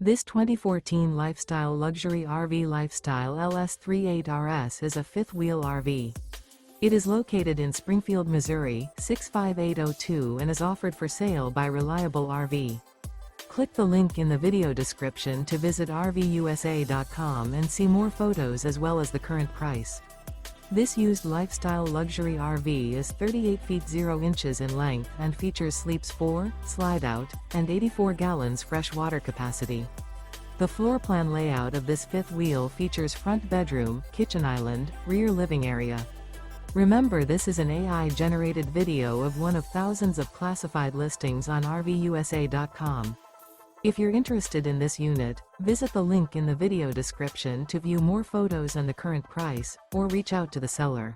This 2014 Lifestyle Luxury RV Lifestyle LS38RS is a fifth-wheel RV. It is located in Springfield, Missouri, 65802 and is offered for sale by Reliable RV. Click the link in the video description to visit RVUSA.com and see more photos as well as the current price. This used lifestyle luxury RV is 38 feet 0 inches in length and features sleeps 4, slide-out, and 84 gallons fresh water capacity. The floor plan layout of this fifth wheel features front bedroom, kitchen island, rear living area. Remember, this is an AI-generated video of one of thousands of classified listings on RVUSA.com. If you're interested in this unit, visit the link in the video description to view more photos and the current price, or reach out to the seller.